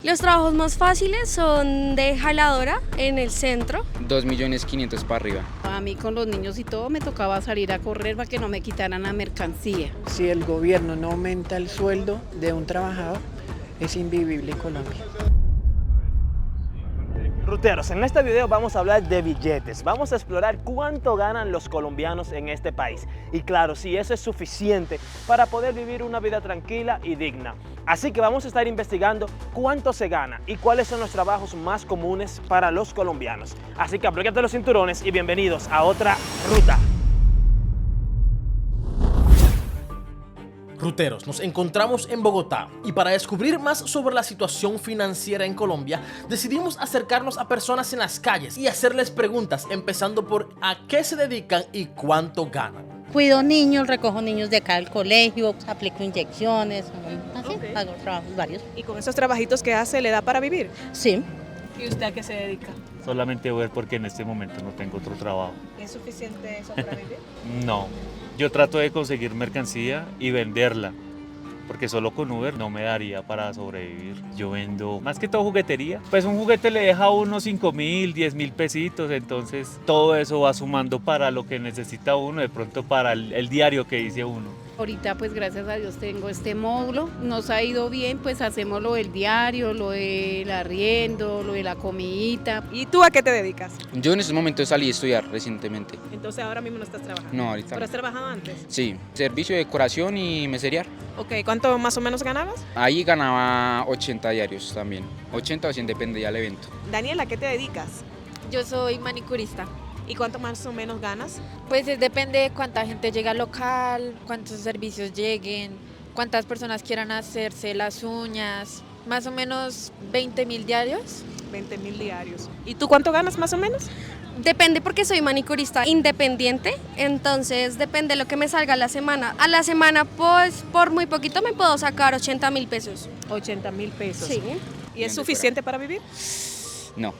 Los trabajos más fáciles son de jaladora en el centro. 2.500.000 para arriba. A mí con los niños y todo me tocaba salir a correr para que no me quitaran la mercancía. Si el gobierno no aumenta el sueldo de un trabajador, es invivible Colombia. Ruteros, en este video vamos a hablar de billetes, vamos a explorar cuánto ganan los colombianos en este país y claro, si eso es suficiente para poder vivir una vida tranquila y digna. Así que vamos a estar investigando cuánto se gana y cuáles son los trabajos más comunes para los colombianos. Así que abróchate los cinturones y bienvenidos a otra ruta. Ruteros, nos encontramos en Bogotá y para descubrir más sobre la situación financiera en Colombia, decidimos acercarnos a personas en las calles y hacerles preguntas, empezando por a qué se dedican y cuánto ganan. Cuido niños, recojo niños de acá al colegio, aplico inyecciones, así, hago trabajos varios. ¿Y con esos trabajitos que hace le da para vivir? Sí. ¿Y usted a qué se dedica? Solamente ver porque en este momento no tengo otro trabajo. ¿Es suficiente eso para vivir? No, yo trato de conseguir mercancía y venderla, porque solo con Uber no me daría para sobrevivir. Yo vendo más que todo juguetería. Pues un juguete le deja a uno 5.000, 10.000 pesitos, entonces todo eso va sumando para lo que necesita uno, de pronto para el diario que dice uno. Ahorita pues gracias a Dios tengo este módulo, nos ha ido bien, pues hacemos lo del diario, lo del arriendo, lo de la comidita. ¿Y tú a qué te dedicas? Yo en estos momentos salí a estudiar recientemente. Entonces ahora mismo no estás trabajando. No, ahorita ¿Pero no. has trabajado antes? Sí, servicio de decoración y meserear. Ok, ¿cuánto más o menos ganabas? Ahí ganaba 80 diarios también. 80 o 100 depende ya del evento. Daniela, ¿a qué te dedicas? Yo soy manicurista. ¿Y cuánto más o menos ganas? Pues depende de cuánta gente llega al local, cuántos servicios lleguen, cuántas personas quieran hacerse las uñas, más o menos 20.000 diarios. 20.000 diarios. ¿Y tú cuánto ganas más o menos? Depende porque soy manicurista independiente, entonces depende de lo que me salga a la semana. A la semana pues por muy poquito me puedo sacar 80.000 pesos. 80.000 pesos. Sí. ¿Y es suficiente para vivir? No.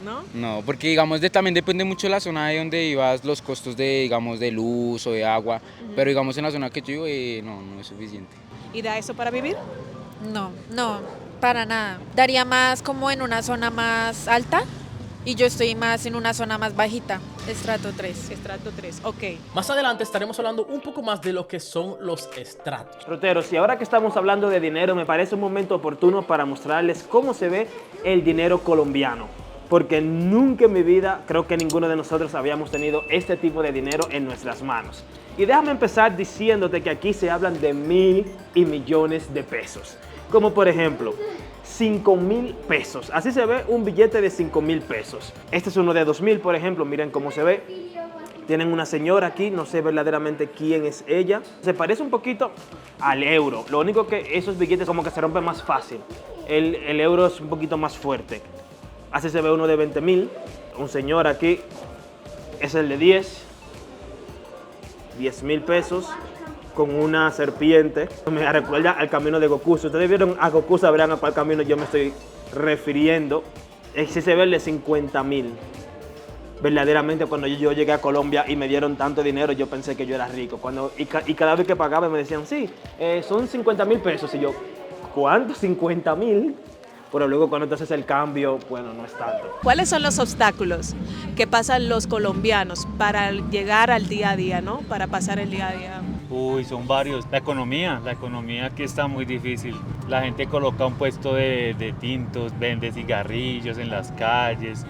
¿No? No, porque digamos también depende mucho de la zona de donde vivas, los costos de, digamos, de luz o de agua, pero digamos en la zona que yo vivo no es suficiente. ¿Y da eso para vivir? No, para nada. Daría más como en una zona más alta y yo estoy más en una zona más bajita, estrato 3. Estrato 3, ok. Más adelante estaremos hablando un poco más de lo que son los estratos. Ruteros, y ahora que estamos hablando de dinero, me parece un momento oportuno para mostrarles cómo se ve el dinero colombiano. Porque nunca en mi vida creo que ninguno de nosotros habíamos tenido este tipo de dinero en nuestras manos. Y déjame empezar diciéndote que aquí se hablan de 1.000 y millones de pesos. Como por ejemplo, 5.000 pesos. Así se ve un billete de 5.000 pesos. Este es uno de 2.000, por ejemplo, miren cómo se ve. Tienen una señora aquí, no sé verdaderamente quién es ella. Se parece un poquito al euro. Lo único que esos billetes como que se rompen más fácil. El euro es un poquito más fuerte. Así se ve uno de 20.000. Un señor aquí es el de 10.000 pesos con una serpiente. Me recuerda al camino de Goku. Si ustedes vieron a Goku sabrán a cuál camino yo me estoy refiriendo. Ese se ve el de 50.000. Verdaderamente cuando yo llegué a Colombia y me dieron tanto dinero, yo pensé que yo era rico. Y cada vez que pagaba me decían, sí, son 50.000 pesos. Y yo, ¿cuánto? 50.000. Pero luego cuando te haces el cambio, bueno, no es tanto. ¿Cuáles son los obstáculos que pasan los colombianos para llegar al día a día, ¿no? Para pasar el día a día. Uy, son varios. La economía aquí está muy difícil. La gente coloca un puesto de tintos, vende cigarrillos en las calles,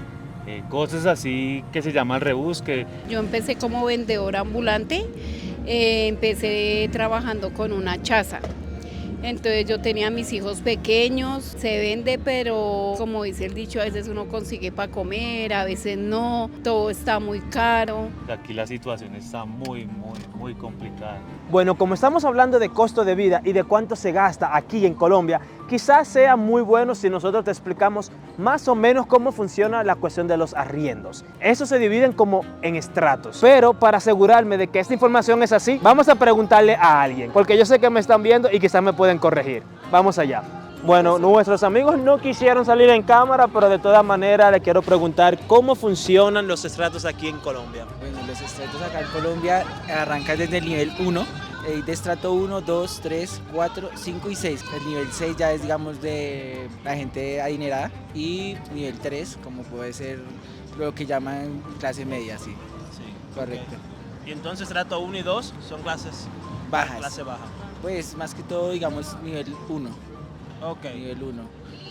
cosas así que se llaman rebusque. Yo empecé como vendedora ambulante, empecé trabajando con una chaza. Entonces yo tenía a mis hijos pequeños, se vende, pero como dice el dicho, a veces uno consigue para comer, a veces no, todo está muy caro. Aquí la situación está muy complicada. Bueno, como estamos hablando de costo de vida y de cuánto se gasta aquí en Colombia, quizás sea muy bueno si nosotros te explicamos más o menos cómo funciona la cuestión de los arriendos. Eso se dividen como en estratos. Pero para asegurarme de que esta información es así, vamos a preguntarle a alguien, porque yo sé que me están viendo y quizás me pueden corregir. Vamos allá. Bueno, nuestros amigos no quisieron salir en cámara, pero de todas maneras les quiero preguntar cómo funcionan los estratos aquí en Colombia. Bueno, los estratos acá en Colombia arrancan desde el nivel 1, de estrato 1, 2, 3, 4, 5 y 6. El nivel 6 ya es, digamos, de la gente adinerada y nivel 3, como puede ser lo que llaman clase media, sí. Correcto. Okay. Y entonces estrato 1 y 2 son clases bajas. Clase baja. Pues más que todo, digamos, nivel 1. Ok. Nivel 1,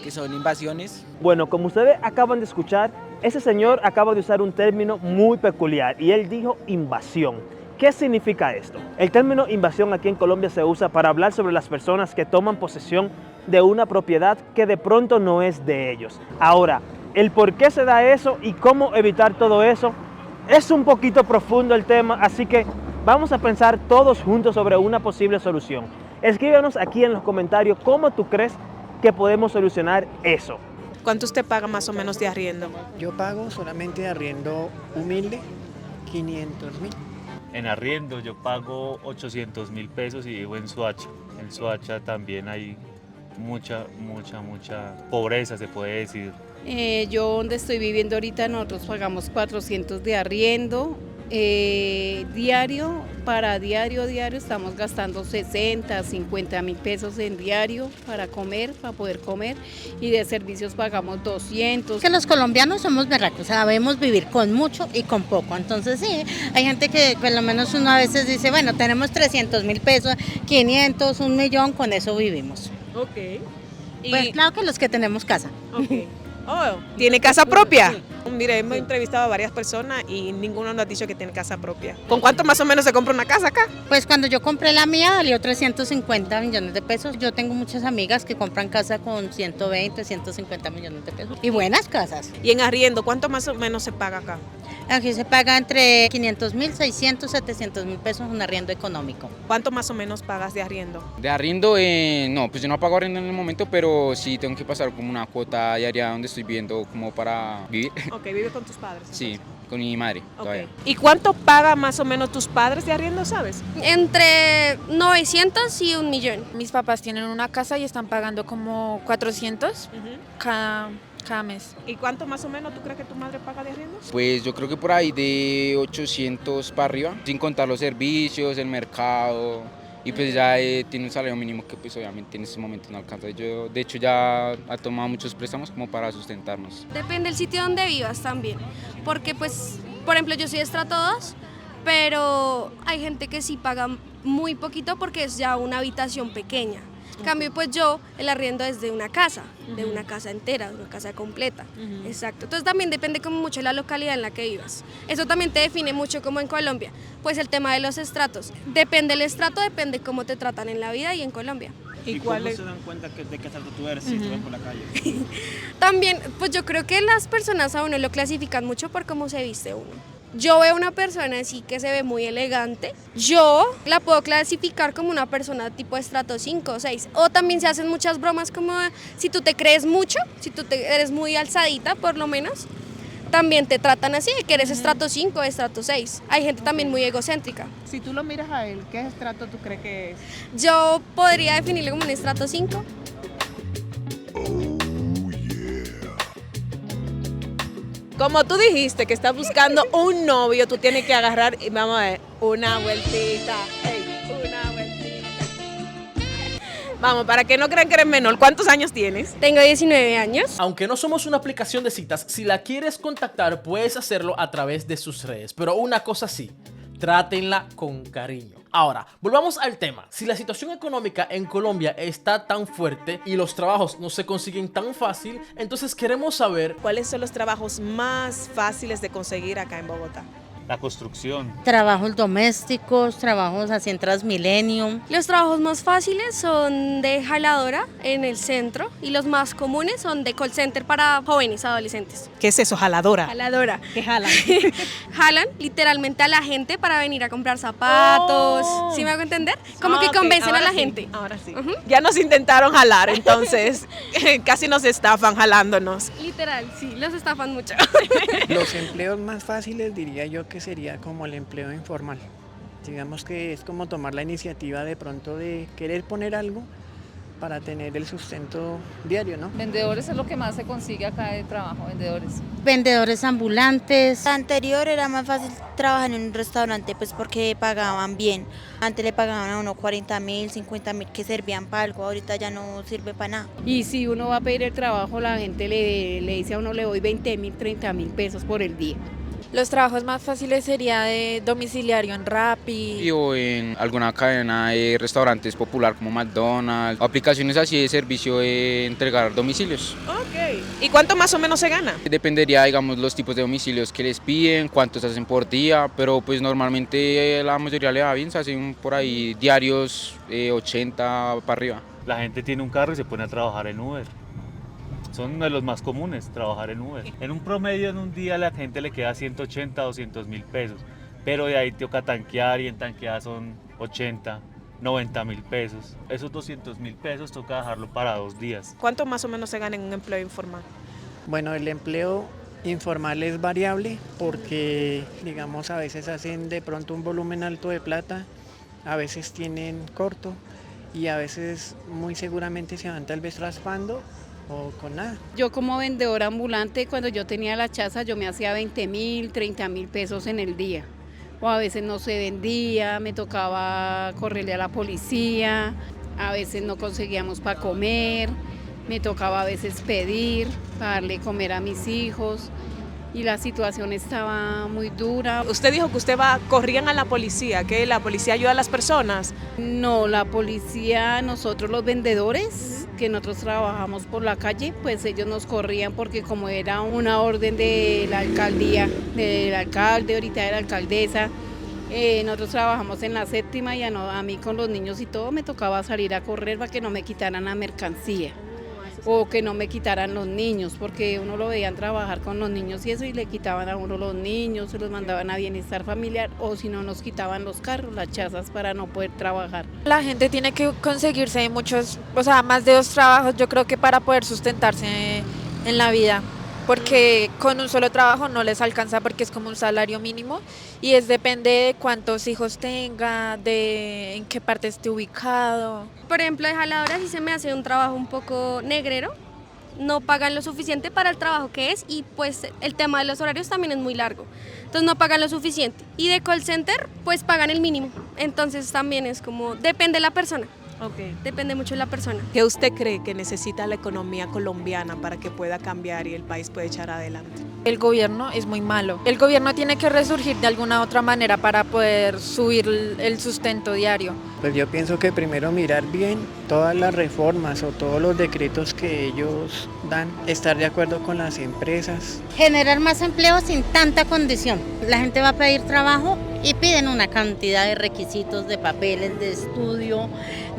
que son invasiones. Bueno, como ustedes acaban de escuchar, ese señor acaba de usar un término muy peculiar y él dijo invasión. ¿Qué significa esto? El término invasión aquí en Colombia se usa para hablar sobre las personas que toman posesión de una propiedad que de pronto no es de ellos. Ahora, el por qué se da eso y cómo evitar todo eso es un poquito profundo el tema, así que vamos a pensar todos juntos sobre una posible solución. Escríbanos aquí en los comentarios cómo tú crees que podemos solucionar eso. ¿Cuánto usted paga más o menos de arriendo? Yo pago solamente de arriendo humilde 500.000. En arriendo yo pago 800.000 pesos y vivo en Soacha. En Soacha también hay mucha pobreza, se puede decir. Yo donde estoy viviendo ahorita nosotros pagamos 400 de arriendo. Diario estamos gastando 60, 50.000 pesos en diario para comer, para poder comer, y de servicios pagamos 200. Que los colombianos somos berracos, sabemos vivir con mucho y con poco, entonces sí, hay gente que por lo menos uno a veces dice, bueno, tenemos 300.000 pesos, 500, 1 millón, con eso vivimos. Ok. Pues claro que los que tenemos casa. Ok. Oh, ¿tiene casa propia? Mire, hemos entrevistado a varias personas y ninguno nos ha dicho que tiene casa propia. ¿Con cuánto más o menos se compra una casa acá? Pues cuando yo compré la mía valió 350 millones de pesos. Yo tengo muchas amigas que compran casa con 120, 150 millones de pesos. Y buenas casas. ¿Y en arriendo cuánto más o menos se paga acá? Aquí se paga entre 500.000, 600, 700.000 pesos un arriendo económico. ¿Cuánto más o menos pagas de arriendo? De arriendo, no, pues yo no pago arriendo en el momento, pero sí tengo que pasar como una cuota diaria donde estoy viviendo como para vivir. Ok, ¿vive con tus padres? Sí, con mi madre todavía. ¿Y cuánto paga más o menos tus padres de arriendo, sabes? Entre 900 y 1 millón. Mis papás tienen una casa y están pagando como 400 cada mes. ¿Y cuánto más o menos tú crees que tu madre paga de arriendo? Pues yo creo que por ahí de 800 para arriba, sin contar los servicios, el mercado, y pues ya tiene un salario mínimo que pues obviamente en ese momento no alcanza. Yo de hecho ya ha tomado muchos préstamos como para sustentarnos. Depende del sitio donde vivas también, porque pues, por ejemplo, yo soy de estrato 2, pero hay gente que sí paga muy poquito porque es ya una habitación pequeña. En cambio, pues yo, el arriendo es de una casa entera, de una casa completa. Exacto. Entonces también depende como mucho de la localidad en la que vivas. Eso también te define mucho como en Colombia. Pues el tema de los estratos. Depende del estrato, depende cómo te tratan en la vida y en Colombia. ¿Y cómo se dan cuenta de qué estrato tú eres si tú ves por la calle? También, pues yo creo que las personas a uno lo clasifican mucho por cómo se viste uno. Yo veo una persona así que se ve muy elegante, yo la puedo clasificar como una persona tipo estrato 5 o 6. O también se hacen muchas bromas como si tú te crees mucho, si tú eres muy alzadita por lo menos, también te tratan así, que eres estrato 5 o estrato 6. Hay gente también muy egocéntrica. Si tú lo miras a él, ¿qué estrato tú crees que es? Yo podría definirlo como un estrato 5. Como tú dijiste que estás buscando un novio, tú tienes que agarrar y vamos a ver, una vueltita, una vueltita. Vamos, para que no crean que eres menor, ¿cuántos años tienes? Tengo 19 años. Aunque no somos una aplicación de citas, si la quieres contactar puedes hacerlo a través de sus redes, pero una cosa sí, trátenla con cariño. Ahora, volvamos al tema. Si la situación económica en Colombia está tan fuerte y los trabajos no se consiguen tan fácil, entonces queremos saber ¿cuáles son los trabajos más fáciles de conseguir acá en Bogotá? La construcción. Trabajos domésticos, trabajos así en Transmilenio. Los trabajos más fáciles son de jaladora en el centro y los más comunes son de call center para jóvenes, adolescentes. ¿Qué es eso, jaladora? Jaladora. ¿Qué jalan? Jalan literalmente a la gente para venir a comprar zapatos. ¿Sí me hago entender? Como que convencen a la gente. Ahora sí. Ya nos intentaron jalar, entonces casi nos estafan jalándonos. Literal, sí, los estafan mucho. Los empleos más fáciles diría yo que sería como el empleo informal. Digamos que es como tomar la iniciativa de pronto de querer poner algo para tener el sustento diario, ¿no? Vendedores es lo que más se consigue acá de trabajo, vendedores. Vendedores ambulantes. Anterior era más fácil trabajar en un restaurante pues porque pagaban bien. Antes le pagaban a uno 40.000, 50.000 que servían para algo, ahorita ya no sirve para nada. Y si uno va a pedir el trabajo, la gente le dice a uno le doy 20.000, 30.000 pesos por el día. Los trabajos más fáciles sería de domiciliario en Rappi. O en alguna cadena de restaurantes popular como McDonald's, aplicaciones así de servicio de entregar domicilios. Ok. ¿Y cuánto más o menos se gana? Dependería, digamos, los tipos de domicilios que les piden, cuántos hacen por día, pero pues normalmente la mayoría le va bien, se hacen por ahí diarios 80 para arriba. La gente tiene un carro y se pone a trabajar en Uber. Son de los más comunes, trabajar en Uber. En un promedio, en un día, a la gente le queda 180, 200.000 pesos. Pero de ahí toca tanquear y en tanqueada son 80, 90.000 pesos. Esos 200.000 pesos toca dejarlo para 2 días. ¿Cuánto más o menos se gana en un empleo informal? Bueno, el empleo informal es variable porque, digamos, a veces hacen de pronto un volumen alto de plata, a veces tienen corto y a veces muy seguramente se van tal vez raspando o con nada. Yo como vendedora ambulante, cuando yo tenía la chaza, yo me hacía 20.000, 30.000 pesos en el día. O a veces no se vendía, me tocaba correrle a la policía, a veces no conseguíamos para comer, me tocaba a veces pedir para darle comer a mis hijos y la situación estaba muy dura. Usted dijo que corrían a la policía, que la policía ayuda a las personas. No, la policía, nosotros los vendedores, que nosotros trabajamos por la calle, pues ellos nos corrían porque como era una orden de la alcaldía, del alcalde, ahorita de la alcaldesa, nosotros trabajamos en la séptima y a mí con los niños y todo me tocaba salir a correr para que no me quitaran la mercancía o que no me quitaran los niños, porque uno lo veían trabajar con los niños y eso y le quitaban a uno los niños, se los mandaban a bienestar familiar o si no nos quitaban los carros, las chazas para no poder trabajar. La gente tiene que conseguirse muchos, más de 2 trabajos, yo creo que para poder sustentarse en la vida. Porque con un solo trabajo no les alcanza porque es como un salario mínimo y depende de cuántos hijos tenga, de en qué parte esté ubicado. Por ejemplo, de jaladora sí se me hace un trabajo un poco negrero, no pagan lo suficiente para el trabajo que es y pues el tema de los horarios también es muy largo, entonces no pagan lo suficiente. Y de call center pues pagan el mínimo, entonces también es como, depende de la persona. Okay. Depende mucho de la persona. ¿Qué usted cree que necesita la economía colombiana para que pueda cambiar y el país pueda echar adelante? El gobierno es muy malo. El gobierno tiene que resurgir de alguna otra manera para poder subir el sustento diario. Pues yo pienso que primero mirar bien todas las reformas o todos los decretos que ellos dan, estar de acuerdo con las empresas. Generar más empleo sin tanta condición. La gente va a pedir trabajo y piden una cantidad de requisitos, de papeles, de estudio,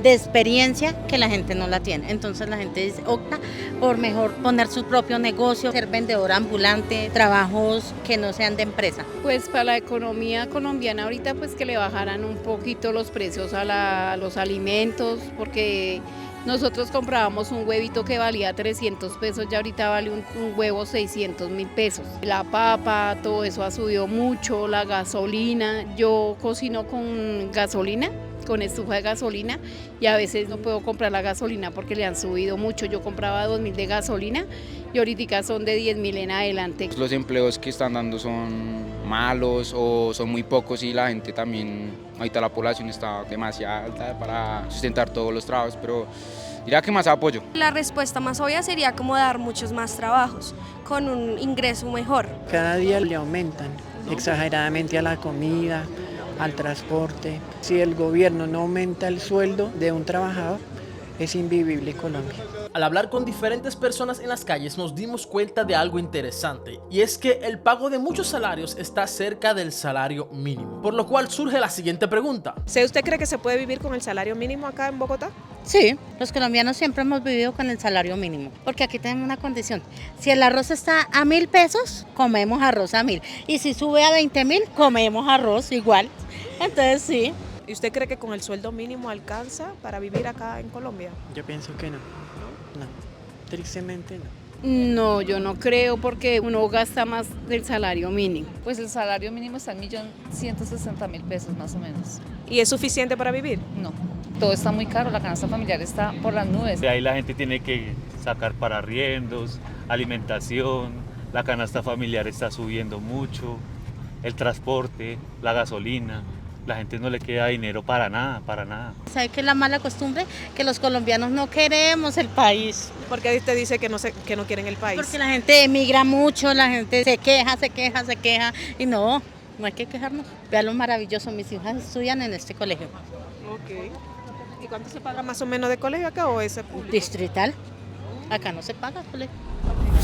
de experiencia que la gente no la tiene. Entonces la gente opta por mejor poner su propio negocio, ser vendedor ambulante, trabajos que no sean de empresa. Pues para la economía colombiana ahorita pues que le bajaran un poquito los precios a los alimentos, porque nosotros comprábamos un huevito que valía 300 pesos, ya ahorita vale un huevo 600.000 pesos. La papa, todo eso ha subido mucho, la gasolina, yo cocino con gasolina, con estufa de gasolina y a veces no puedo comprar la gasolina porque le han subido mucho. Yo compraba 2.000 de gasolina y ahorita son de 10.000 en adelante. Los empleos que están dando son malos o son muy pocos y la gente también, ahorita la población está demasiado alta para sustentar todos los trabajos, pero diría que más apoyo. La respuesta más obvia sería como dar muchos más trabajos con un ingreso mejor. Cada día le aumentan exageradamente a la comida, al transporte. Si el gobierno no aumenta el sueldo de un trabajador, es invivible Colombia. Al hablar con diferentes personas en las calles nos dimos cuenta de algo interesante, y es que el pago de muchos salarios está cerca del salario mínimo, por lo cual surge la siguiente pregunta. ¿Usted cree que se puede vivir con el salario mínimo acá en Bogotá? Sí, los colombianos siempre hemos vivido con el salario mínimo, porque aquí tenemos una condición: si el arroz está a 1.000 pesos, comemos arroz a 1.000, y si sube a 20.000, comemos arroz igual. Entonces sí. ¿Y usted cree que con el sueldo mínimo alcanza para vivir acá en Colombia? Yo pienso que no, tristemente no. No, yo no creo porque uno gasta más del salario mínimo. Pues el salario mínimo está en 1.160.000 pesos más o menos. ¿Y es suficiente para vivir? No. Todo está muy caro, la canasta familiar está por las nubes. De ahí la gente tiene que sacar para arriendos, alimentación, la canasta familiar está subiendo mucho, el transporte, la gasolina. La gente no le queda dinero para nada, para nada. ¿Sabe qué es la mala costumbre? Que los colombianos no queremos el país. ¿Por qué usted dice que no quieren el país? Porque la gente emigra mucho, la gente se queja y no hay que quejarnos. Vea lo maravilloso, mis hijas estudian en este colegio. Ok. ¿Y cuánto se paga más o menos de colegio acá o ese público? Distrital. Acá no se paga colegio.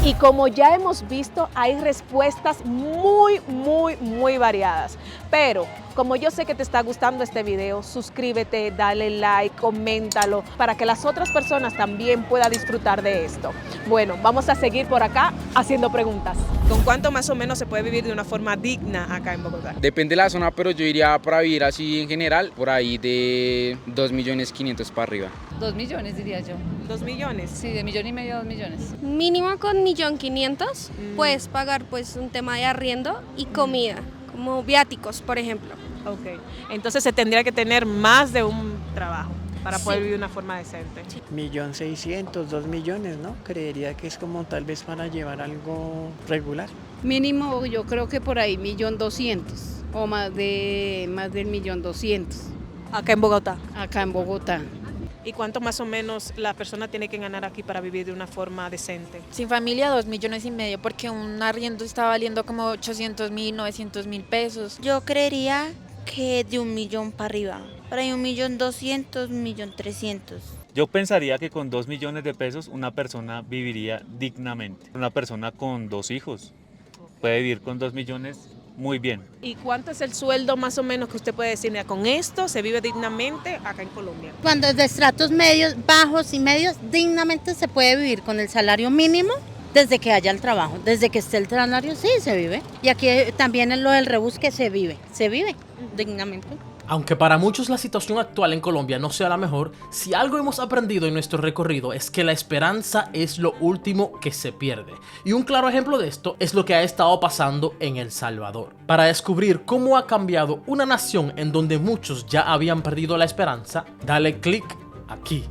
Y como ya hemos visto, hay respuestas muy variadas. Pero como yo sé que te está gustando este video, suscríbete, dale like, coméntalo, para que las otras personas también puedan disfrutar de esto. Bueno, vamos a seguir por acá haciendo preguntas. ¿Con cuánto más o menos se puede vivir de una forma digna acá en Bogotá? Depende de la zona, pero yo iría para vivir así en general, por ahí de 2.500.000 para arriba. 2 millones diría yo. 2 millones. Sí, de 1,5 millones a 2 millones. Mínimo con 1.500.000 puedes pagar pues un tema de arriendo y comida, como viáticos, por ejemplo. Ok, entonces se tendría que tener más de un trabajo para poder vivir de una forma decente. 1.600.000, 2 millones, ¿no? Creería que es como tal vez para llevar algo regular. Mínimo yo creo que por ahí 1.200.000 o más del 1.200.000. Acá en Bogotá. Acá en Bogotá. ¿Y cuánto más o menos la persona tiene que ganar aquí para vivir de una forma decente? Sin familia 2,5 millones, porque un arriendo está valiendo como 800.000, 900.000 pesos. Yo creería que de 1 millón para arriba, por ahí 1.200.000, 1.300.000. Yo pensaría que con 2 millones de pesos una persona viviría dignamente. Una persona con 2 hijos puede vivir con 2 millones muy bien. ¿Y cuánto es el sueldo más o menos que usted puede decir? Mira, con esto se vive dignamente acá en Colombia. Cuando es de estratos medios, bajos y medios, dignamente se puede vivir con el salario mínimo desde que haya el trabajo. Desde que esté el salario, sí, se vive. Y aquí también en lo del rebus que se vive dignamente. Aunque para muchos la situación actual en Colombia no sea la mejor, si algo hemos aprendido en nuestro recorrido es que la esperanza es lo último que se pierde. Y un claro ejemplo de esto es lo que ha estado pasando en El Salvador. Para descubrir cómo ha cambiado una nación en donde muchos ya habían perdido la esperanza, dale clic aquí.